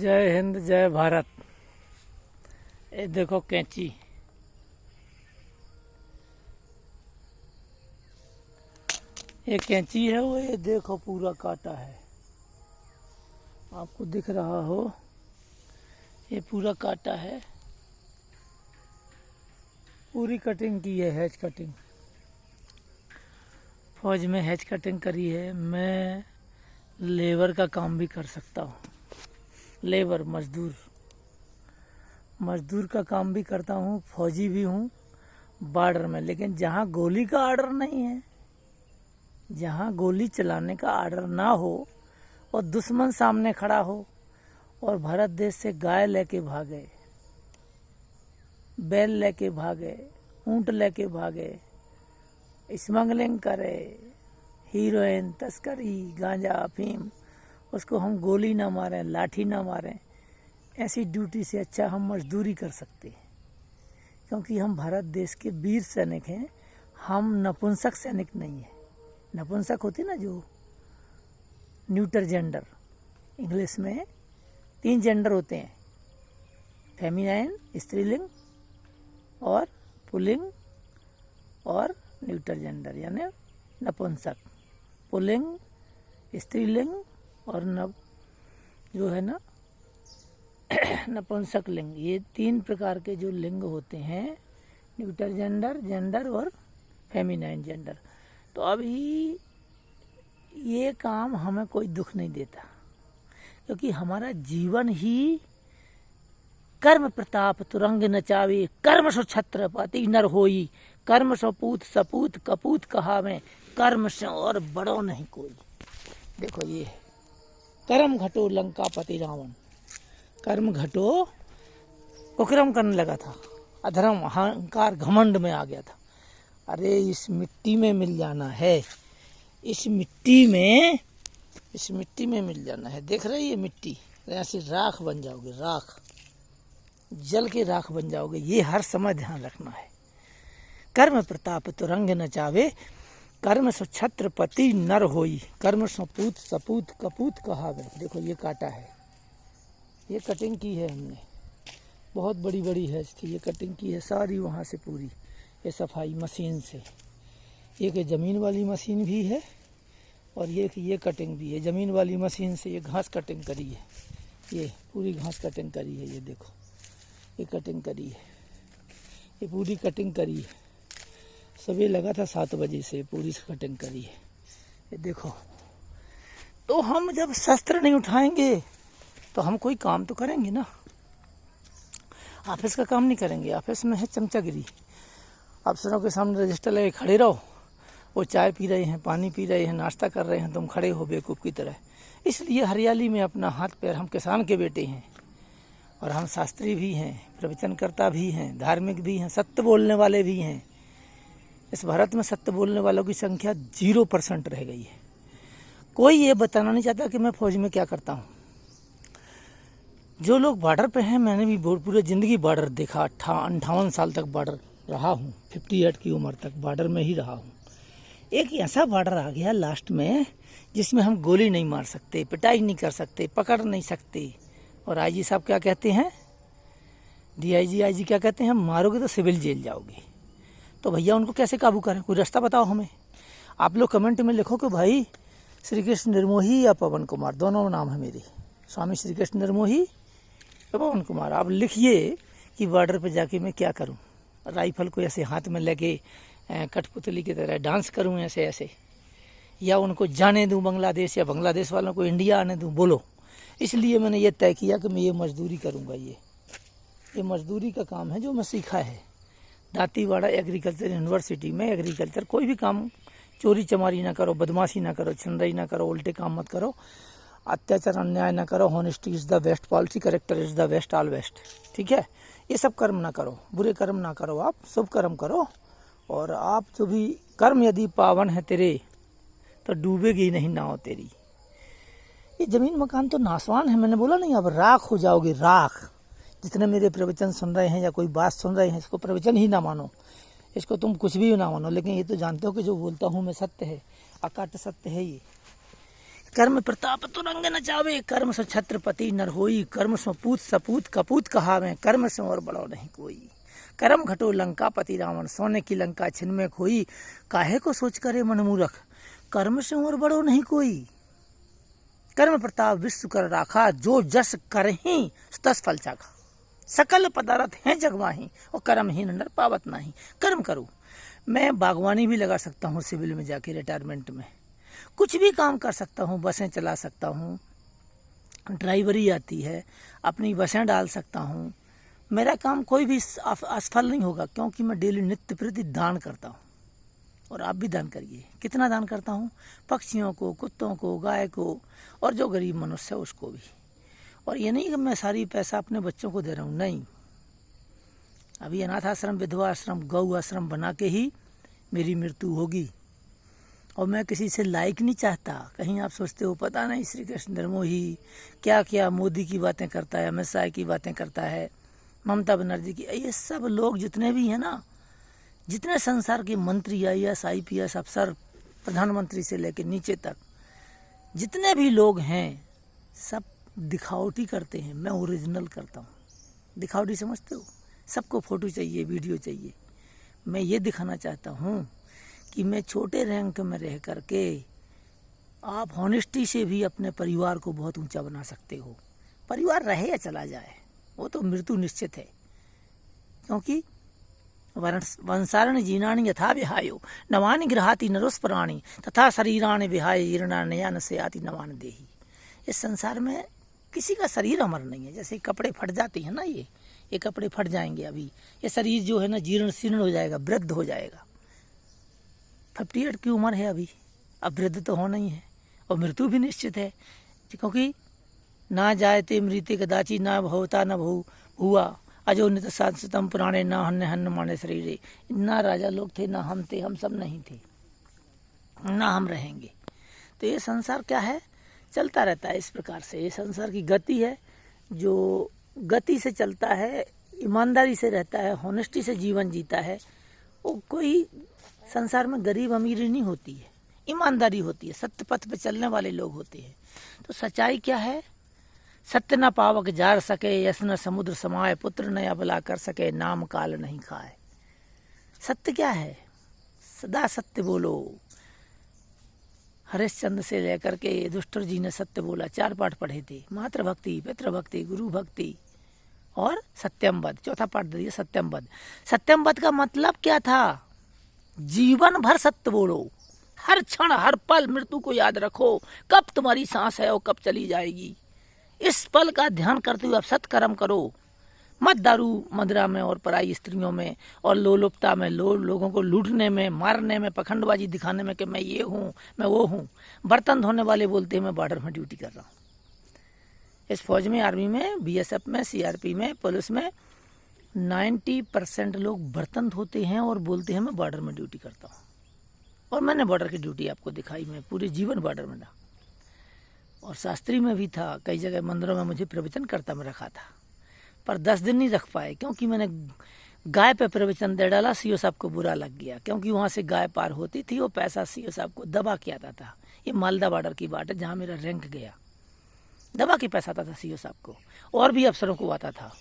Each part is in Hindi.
जय हिंद जय भारत। ये देखो कैंची, ये कैंची है वो, ये देखो पूरा काटा है, आपको दिख रहा हो, ये पूरा काटा है, पूरी कटिंग की है, हैच कटिंग। फौज में हैच कटिंग करी है। मैं लेबर का काम भी कर सकता हूँ, लेबर मजदूर का काम भी करता हूँ, फौजी भी हूँ बॉर्डर में। लेकिन जहाँ गोली का आर्डर नहीं है, जहाँ गोली चलाने का आर्डर ना हो और दुश्मन सामने खड़ा हो और भारत देश से गाय लेके भागे, बैल लेके भागे, ऊंट लेके भागे, स्मगलिंग करे, हीरोइन, तस्करी, गांजा, अफीम, उसको हम गोली ना मारें, लाठी ना मारें, ऐसी ड्यूटी से अच्छा हम मजदूरी कर सकते हैं। क्योंकि हम भारत देश के वीर सैनिक हैं, हम नपुंसक सैनिक नहीं हैं। नपुंसक होते ना जो न्यूटर जेंडर, इंग्लिश में 3 जेंडर होते हैं, फेमिनाइन स्त्रीलिंग और पुल्लिंग और न्यूटर जेंडर यानी नपुंसक। पुल्लिंग स्त्रीलिंग और जो है ना नपुंसक लिंग, ये 3 प्रकार के जो लिंग होते हैं, न्यूटर जेंडर और फेमिनाइन जेंडर। तो अभी ये काम हमें कोई दुख नहीं देता, क्योंकि हमारा जीवन ही कर्म प्रताप तुरंग नचावे, कर्म सो छत्रपति नर होई, कर्म सो पूत सपूत कपूत कहावे, कर्म से और बड़ो नहीं कोई। देखो ये कर्म घटो लंकापति रावण, कर्म घटो कुकर्म करने लगा था, अधर्म अहंकार घमंड में आ गया था। अरे इस मिट्टी में मिल जाना है, इस मिट्टी में मिल जाना है। देख रहे ये मिट्टी, ऐसे राख बन जाओगे, राख जल के राख बन जाओगे। ये हर समय ध्यान रखना है। कर्म प्रताप तुरंग नचावे, कर्म सो छत्रपति नर होई, कर्म सो पूत सपूत कपूत कहावे। देखो ये काटा है, ये कटिंग की है हमने, बहुत बड़ी बड़ी है इसकी, ये कटिंग की है सारी वहाँ से पूरी, ये सफाई मशीन से। एक ज़मीन वाली मशीन भी है और ये कटिंग भी है। ज़मीन वाली मशीन से ये घास कटिंग करी है, ये पूरी घास कटिंग करी है। ये देखो ये कटिंग करी है, ये पूरी कटिंग करी है। सुबह लगा था 7 बजे से पूरी कटिंग करी है। ये देखो, तो हम जब शस्त्र नहीं उठाएंगे तो हम कोई काम तो करेंगे ना। ऑफिस का काम नहीं करेंगे, ऑफिस में है चमचागिरी। अफसरों के सामने रजिस्टर लगे खड़े रहो, वो चाय पी रहे हैं, पानी पी रहे हैं, नाश्ता कर रहे हैं, तुम खड़े हो बेवकूफ़ की तरह। इसलिए हरियाली में अपना हाथ पैर, हम किसान के बेटे हैं और हम शास्त्री भी हैं, प्रवचनकर्ता भी हैं, धार्मिक भी हैं, सत्य बोलने वाले भी हैं। इस भारत में सत्य बोलने वालों की संख्या 0% रह गई है। कोई ये बताना नहीं चाहता कि मैं फौज में क्या करता हूँ। जो लोग बॉर्डर पे हैं, मैंने भी पूरे ज़िंदगी बॉर्डर देखा, 58 साल तक बॉर्डर रहा हूँ, 58 की उम्र तक बॉर्डर में ही रहा हूँ। एक ऐसा बॉर्डर आ गया लास्ट में जिसमें हम गोली नहीं मार सकते, पिटाई नहीं कर सकते, पकड़ नहीं सकते। और आईजी साहब क्या कहते हैं, डीआईजी आईजी क्या कहते हैं, मारोगे तो सिविल जेल जाओगे। तो भैया उनको कैसे काबू करें, कोई रास्ता बताओ हमें। आप लोग कमेंट में लिखो कि भाई श्री कृष्ण निर्मोही या पवन कुमार, दोनों नाम है मेरे, स्वामी श्री कृष्ण निर्मोही या पवन कुमार। आप लिखिए कि बॉर्डर पे जाके मैं क्या करूं, राइफल को ऐसे हाथ में लेके कठपुतली की तरह डांस करूं ऐसे ऐसे, या उनको जाने दूं बांग्लादेश, या बांग्लादेश वालों को इंडिया आने दूं, बोलो। इसलिए मैंने ये तय किया कि मैं ये मजदूरी करूंगा। ये मजदूरी का काम है जो मैं सीखा है दांतीवाड़ा एग्रीकल्चर यूनिवर्सिटी में। एग्रीकल्चर कोई भी काम, चोरी चमारी ना करो, बदमाशी ना करो, छिनराई ना करो, उल्टे काम मत करो, अत्याचार अन्याय ना करो, honesty is the best policy, character is the best all best. ठीक है, ये सब कर्म ना करो, बुरे कर्म ना करो, आप शुभ कर्म करो। और आप जो भी कर्म यदि पावन है तेरे, तो डूबेगी नहीं नाव तेरी। ये ज़मीन मकान तो नासवान है, मैंने बोला नहीं, अब राख हो जाओगे, राख। जितने मेरे प्रवचन सुन रहे हैं या कोई बात सुन रहे हैं, इसको प्रवचन ही ना मानो, इसको तुम कुछ भी ना मानो, लेकिन ये तो जानते हो कि जो बोलता हूँ मैं सत्य है, अकाट्य सत्य है ये। कर्म प्रताप तुरंग न चावे, कर्म सो छत्रपति नर होई, कर्म सो पूत सपूत कपूत कहावे, कर्म से और बड़ो नहीं कोई। कर्म घटो लंका पति रावण, सोने की लंका छिन में खोई, काहे को सोच करे मन मूरख, कर्म से और बड़ो नहीं कोई। कर्म प्रताप विश्व कर राखा, जो जस करहि तस फल चाखा। सकल पदार्थ हैं जग माही, और कर्महीन नर पावत नाही। कर्म करो। मैं बागवानी भी लगा सकता हूँ सिविल में जाके रिटायरमेंट में, कुछ भी काम कर सकता हूँ, बसें चला सकता हूँ, ड्राइवरी आती है, अपनी बसें डाल सकता हूँ। मेरा काम कोई भी असफल नहीं होगा, क्योंकि मैं डेली नित्य प्रति दान करता हूँ। और आप भी दान करिए। कितना दान करता हूँ? पक्षियों को, कुत्तों को, गाय को, और जो गरीब मनुष्य है उसको भी। और ये नहीं कि मैं सारी पैसा अपने बच्चों को दे रहा हूँ, नहीं। अभी अनाथ आश्रम, विधवा आश्रम, गौ आश्रम बना के ही मेरी मृत्यु होगी। और मैं किसी से लाइक नहीं चाहता। कहीं आप सोचते हो पता नहीं श्री कृष्ण धर्मोही क्या क्या मोदी की बातें करता है, अमित शाह की बातें करता है, ममता बनर्जी की, ये सब लोग जितने भी हैं ना, जितने संसार के मंत्री, IAS IPS अफसर, प्रधानमंत्री से लेकर नीचे तक जितने भी लोग हैं, सब दिखावटी करते हैं। मैं ओरिजिनल करता हूँ। दिखावटी समझते हो? सबको फोटो चाहिए, वीडियो चाहिए। मैं ये दिखाना चाहता हूँ कि मैं छोटे रैंक में रह करके आप हॉनेस्टी से भी अपने परिवार को बहुत ऊंचा बना सकते हो। परिवार रहे या चला जाए, वो तो मृत्यु निश्चित है। क्योंकि वंशारण जीर्णानि यथा विहायो, नवानि गृहाति नरुस्पराणि, तथा शरीराणि विहाय जीर्णान्यन से आति नवान देही। इस संसार में किसी का शरीर अमर नहीं है। जैसे कपड़े फट जाते हैं ना, ये कपड़े फट जाएंगे, अभी ये शरीर जो है ना जीर्ण शीर्ण हो जाएगा, वृद्ध हो जाएगा। 58 की उम्र है अभी, अब वृद्ध तो होना ही है। और मृत्यु भी निश्चित है, क्योंकि ना जायते मृत्य कदाचि, ना भवता न भुआ, अजो नित शाश्वतम पुराणे, ना हन्य हन्न माने शरीरे। ना राजा लोग थे, ना हम थे, हम सब नहीं थे, ना हम रहेंगे। तो ये संसार क्या है, चलता रहता है इस प्रकार से। ये संसार की गति है, जो गति से चलता है, ईमानदारी से रहता है, हॉनेस्टी से जीवन जीता है, वो कोई संसार में गरीब अमीरी नहीं होती है, ईमानदारी होती है, सत्य पथ पे चलने वाले लोग होते हैं। तो सच्चाई क्या है? सत्य न पावक जार सके, यस न समुद्र समाये, पुत्र न अबला कर सके, नाम काल नहीं खाए। सत्य क्या है? सदा सत्य बोलो। हरिश्चंद्र से लेकर के दुष्टर जी ने सत्य बोला। 4 पाठ पढ़े थे, मातृभक्ति, पितृभक्ति, गुरु भक्ति और सत्यमवद। चौथा पाठ दे दिया, सत्यमवद। सत्यमवद का मतलब क्या था? जीवन भर सत्य बोलो, हर क्षण हर पल मृत्यु को याद रखो, कब तुम्हारी सांस है और कब चली जाएगी। इस पल का ध्यान करते हुए आप सत्कर्म करो। मत दारू मदिरा में और पराई स्त्रियों में और लोलुपता में, लोगों को लूटने में, मारने में, पखंडबाजी दिखाने में कि मैं ये हूँ, मैं वो हूँ। बर्तन धोने वाले बोलते हैं मैं बॉर्डर में ड्यूटी कर रहा हूँ। इस फौज में, आर्मी में, BSF में, CRP में, पुलिस में 90% लोग बर्तन धोते हैं और बोलते हैं मैं बॉर्डर में ड्यूटी करता हूँ। और मैंने बॉर्डर की ड्यूटी आपको दिखाई, मैं पूरे जीवन बॉर्डर में रहा। और शास्त्री में भी था, कई जगह मंदिरों में मुझे प्रवचन करता में रखा था, पर 10 दिन नहीं रख पाए, क्योंकि मैंने गाय पे प्रवचन दे डाला। CO साहब को बुरा लग गया, क्योंकि वहाँ से गाय पार होती थी, वो पैसा CO साहब को दबा के आता था। ये मालदा बॉर्डर की बात है, जहाँ मेरा रैंक गया, दबा के पैसा आता था CO साहब को, और भी अफसरों को आता था।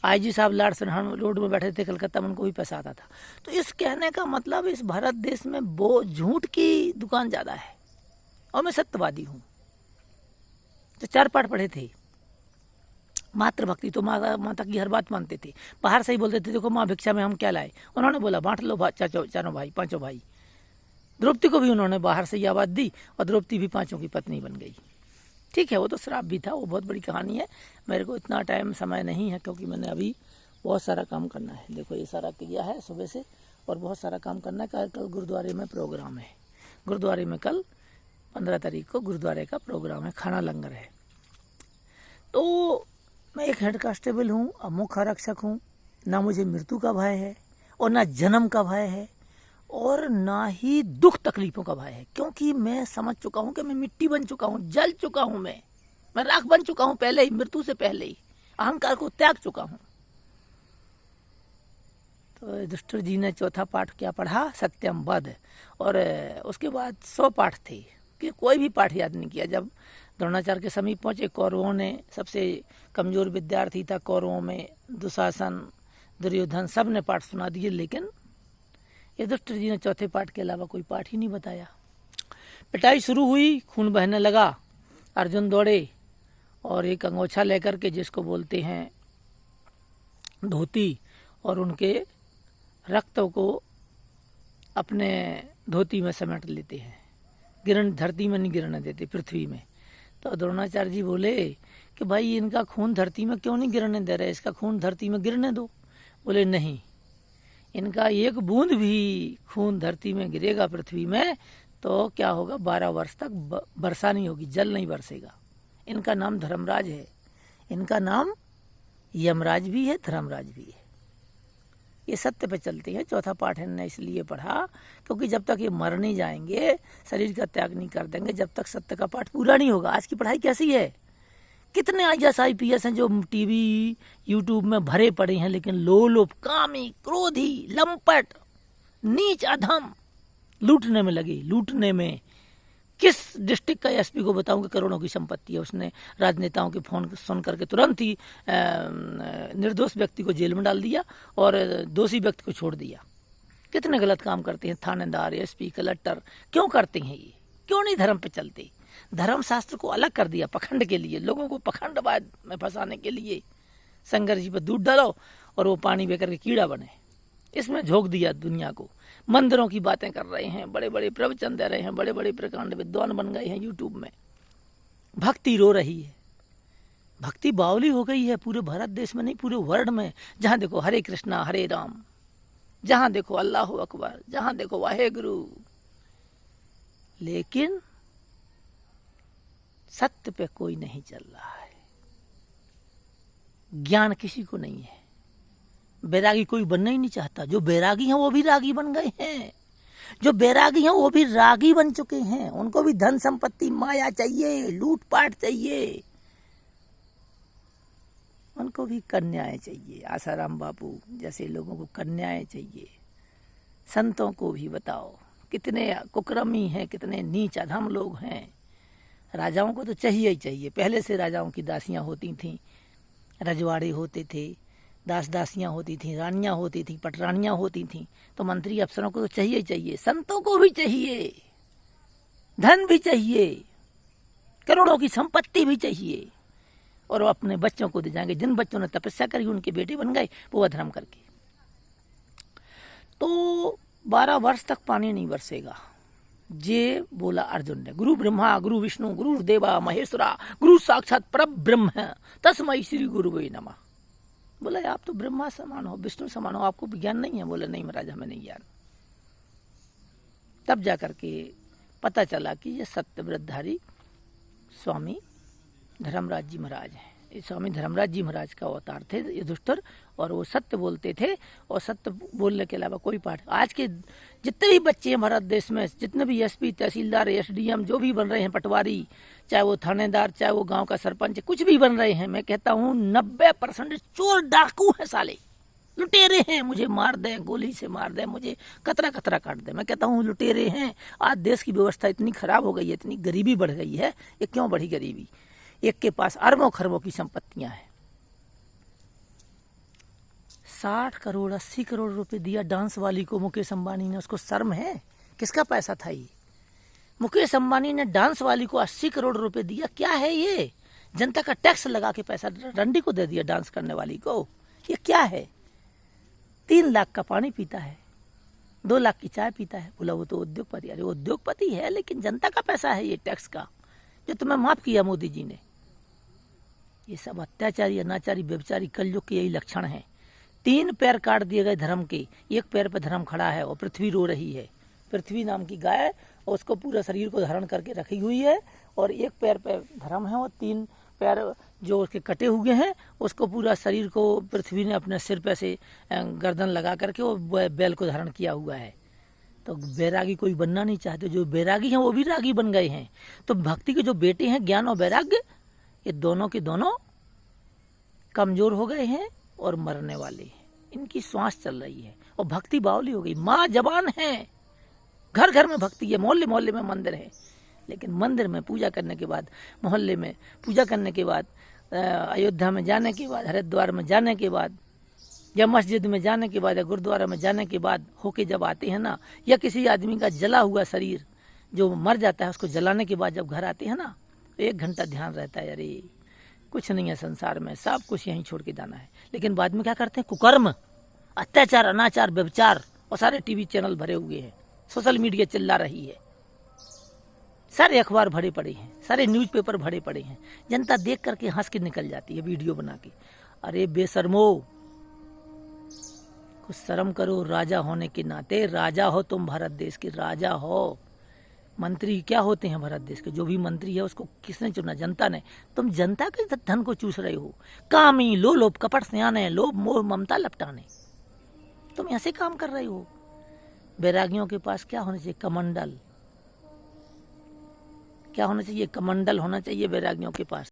IG साहब लाड सिन्हा रोड में बैठे थे कलकत्ता में, उनको भी पैसा आता था। तो इस कहने का मतलब, इस भारत देश में वो झूठ की दुकान ज़्यादा है, और मैं सत्यवादी हूँ। तो 4 पाठ पढ़े थे। मातृभक्ति, तो माता की हर बात मानते थे। बाहर से ही बोलते थे देखो माँ भिक्षा में हम क्या लाए, उन्होंने बोला बांट लो चारों भाई, 5 भाई। द्रौपदी को भी उन्होंने बाहर से ये आवाज़ दी, और द्रौपदी भी 5 की पत्नी बन गई। ठीक है, वो तो श्राप भी था, वो बहुत बड़ी कहानी है। मेरे को इतना टाइम समय नहीं है, क्योंकि मैंने अभी बहुत सारा काम करना है। देखो ये सारा किया है सुबह से, और बहुत सारा काम करना है। कल गुरुद्वारे में प्रोग्राम है, गुरुद्वारे में कल 15 तारीख को गुरुद्वारे का प्रोग्राम है, खाना लंगर है। तो मैं एक हेड कांस्टेबल हूँ, अब मुख्य आरक्षक हूँ। ना मुझे मृत्यु का भय है, और ना जन्म का भय है, और ना ही दुख तकलीफों का भय है, क्योंकि मैं समझ चुका हूँ कि मैं मिट्टी बन चुका हूँ, जल चुका हूँ, मैं राख बन चुका हूँ पहले ही, मृत्यु से पहले ही अहंकार को त्याग चुका हूँ। तो दुष्टर जी ने चौथा पाठ क्या पढ़ा? सत्यम वद। और उसके बाद 100 पाठ थे इसके कोई भी पाठ याद नहीं किया। जब द्रोणाचार्य के समीप पहुंचे, कौरवों ने, सबसे कमजोर विद्यार्थी था कौरवों में, दुशासन, दुर्योधन, सब ने पाठ सुना दिए, लेकिन युधिष्ठिर जी ने चौथे पाठ के अलावा कोई पाठ ही नहीं बताया। पिटाई शुरू हुई, खून बहने लगा। अर्जुन दौड़े और एक अंगोछा लेकर के, जिसको बोलते हैं धोती, और उनके रक्त को अपने धोती में समेट लेते हैं। धरती में नहीं गिरने देते, पृथ्वी में। तो द्रोणाचार्य जी बोले कि भाई इनका खून धरती में क्यों नहीं गिरने दे रहे, इसका खून धरती में गिरने दो। बोले नहीं, इनका एक बूंद भी खून धरती में गिरेगा पृथ्वी में तो क्या होगा, 12 वर्ष तक वर्षा नहीं होगी, जल नहीं बरसेगा। इनका नाम धर्मराज है, इनका नाम यमराज भी है, धर्मराज भी है। ये सत्य पे चलते हैं। चौथा पाठ इन्होंने इसलिए पढ़ा क्योंकि जब तक ये मर नहीं जाएंगे, शरीर का त्याग नहीं कर देंगे, जब तक सत्य का पाठ पूरा नहीं होगा। आज की पढ़ाई कैसी है, कितने IAS IPS हैं जो टीवी यूट्यूब में भरे पड़े हैं, लेकिन लोलुप, कामी, क्रोधी, लंपट, नीच, अधम, लूटने में लगे। लूटने में किस डिस्ट्रिक्ट का एसपी को बताऊं कि करोड़ों की संपत्ति है, उसने राजनेताओं के फोन सुन करके तुरंत ही निर्दोष व्यक्ति को जेल में डाल दिया और दोषी व्यक्ति को छोड़ दिया। कितने गलत काम करते हैं थानेदार, एसपी, कलेक्टर। क्यों करते हैं ये, क्यों नहीं धर्म पे चलते? धर्म शास्त्र को अलग कर दिया पखंड के लिए, लोगों को पखंडवाद में फंसाने के लिए। शंकर जी पर दूध डालो और वो पानी बेकर के कीड़ा बने, इसमें झोंक दिया दुनिया को। मंदिरों की बातें कर रहे हैं, बड़े बड़े प्रवचन दे रहे हैं, बड़े बड़े प्रकांड विद्वान बन गए हैं यूट्यूब में। भक्ति रो रही है, भक्ति बावली हो गई है पूरे भारत देश में नहीं, पूरे वर्ल्ड में। जहां देखो हरे कृष्णा हरे राम, जहां देखो अल्लाह अकबर, जहां देखो वाहे गुरु, लेकिन सत्य पे कोई नहीं चल रहा है। ज्ञान किसी को नहीं है, बैरागी कोई बनना ही नहीं चाहता। जो बैरागी हैं वो भी रागी बन गए हैं, जो बैरागी हैं वो भी रागी बन चुके हैं। उनको भी धन संपत्ति, माया चाहिए, लूटपाट चाहिए, उनको भी कन्याएं चाहिए। आसाराम बापू जैसे लोगों को कन्याएं चाहिए। संतों को भी बताओ कितने कुकर्मी हैं, कितने नीच अधम लोग हैं। राजाओं को तो चाहिए ही चाहिए। पहले से राजाओं की दासियां होती थीं, रजवाड़े होते थे, दास दासियां होती थी, रानियां होती थी, पटरानियां होती थी, तो मंत्री अफसरों को तो चाहिए ही चाहिए। संतों को भी चाहिए, धन भी चाहिए, करोड़ों की संपत्ति भी चाहिए, और वो अपने बच्चों को दे जाएंगे। जिन बच्चों ने तपस्या करी उनके बेटे बन गए वो अधर्म करके। तो 12 वर्ष तक पानी नहीं बरसेगा, ये बोला अर्जुन ने। गुरु ब्रह्मा गुरु विष्णु गुरु देवा महेश्वरा गुरु साक्षात परब्रह्म तस्मै श्री गुरुवे नमः। बोला आप तो ब्रह्मा समान हो, विष्णु समान हो, आपको ज्ञान नहीं है? बोले नहीं महाराज, हमें नहीं ज्ञान। तब जाकर के पता चला कि ये सत्यव्रतधारी स्वामी धर्मराज जी महाराज हैं। स्वामी धर्मराज जी महाराज का अवतार थे युधिष्ठिर, और वो सत्य बोलते थे, और सत्य बोलने के अलावा कोई पाठ। आज के जितने भी बच्चे हैं भारत देश में, जितने भी एसपी, तहसीलदार, एसडीएम जो भी बन रहे हैं, पटवारी, चाहे वो थानेदार, चाहे वो गांव का सरपंच, कुछ भी बन रहे हैं, मैं कहता हूँ 90% चोर डाकू हैं, साले लुटेरे हैं। मुझे मार दें, गोली से मार दें, मुझे कतरा कतरा काट दें, मैं कहता हूँ लुटेरे हैं। आज देश की व्यवस्था इतनी खराब हो गई है, इतनी गरीबी बढ़ गई है। ये क्यों बढ़ी गरीबी? एक के पास अरबों खरबों की संपत्तियां हैं। 60 करोड़ 80 करोड़ रुपए दिया डांस वाली को मुकेश अंबानी ने, उसको शर्म है? किसका पैसा था ये? मुकेश अंबानी ने डांस वाली को 80 करोड़ रुपए दिया। क्या है ये? जनता का टैक्स लगा के पैसा रंडी को दे दिया, डांस करने वाली को। ये क्या है? 3 लाख का पानी पीता है, 2 लाख की चाय पीता है। बोला वो तो उद्योगपति। अरे उद्योगपति है, लेकिन जनता का पैसा है ये, टैक्स का, जो तुम्हें माफ किया मोदी जी ने। ये सब अत्याचारी, अनाचारी, व्यभिचारी कलयुग के यही लक्षण हैं। 3 पैर काट दिए गए धर्म के, एक पैर पर धर्म खड़ा है, और पृथ्वी रो रही है। पृथ्वी नाम की गाय, और उसको पूरा शरीर को धारण करके रखी हुई है, और एक पैर पे धर्म है, और 3 पैर जो उसके कटे हुए हैं, उसको पूरा शरीर को पृथ्वी ने अपने सिर पे से गर्दन लगा करके वो बैल को धारण किया हुआ है। तो बैरागी कोई बनना नहीं चाहते। जो बैरागी हैं वो भी रागी बन गए हैं। तो भक्ति के जो बेटे हैं, ज्ञान और वैराग्य, ये दोनों के दोनों कमजोर हो गए हैं और मरने वाले हैं। इनकी श्वास चल रही है, और भक्ति बावली हो गई। माँ जवान है, घर घर में भक्ति है, मोहल्ले मोहल्ले में मंदिर है, लेकिन मंदिर में पूजा करने के बाद, मोहल्ले में पूजा करने के बाद, अयोध्या में जाने के बाद, हरिद्वार में जाने के बाद, या मस्जिद में जाने के बाद, या गुरुद्वारा में जाने के बाद होके जब आते हैं ना, या किसी आदमी का जला हुआ शरीर जो मर जाता है उसको जलाने के बाद जब घर आते हैं ना, तो 1 घंटा ध्यान रहता है, अरे कुछ नहीं है संसार में, सब कुछ यहीं छोड़ के जाना है। लेकिन बाद में क्या करते हैं, कुकर्म, अत्याचार, अनाचार, व्यभिचार, और सारे टीवी चैनल भरे हुए हैं, सोशल मीडिया चिल्ला रही है, सारे अखबार भरे पड़े हैं, सारे न्यूज़पेपर भरे पड़े हैं, जनता देख करके हंस के निकल जाती है वीडियो बना के। अरे बेशर्मो, कुछ शर्म करो, राजा होने के नाते, राजा हो तुम, भारत देश के राजा हो। मंत्री क्या होते हैं भारत देश के, जो भी मंत्री है उसको किसने चुना, जनता ने। तुम जनता के धन को चूस रहे हो, कामी, लोभ, कपट, सियाने, लोभ, मोह, ममता लपटाने, तुम ऐसे काम कर रहे हो। बैरागियों के पास क्या होना चाहिए, कमंडल, क्या होना चाहिए, कमंडल होना चाहिए बैरागियों के पास।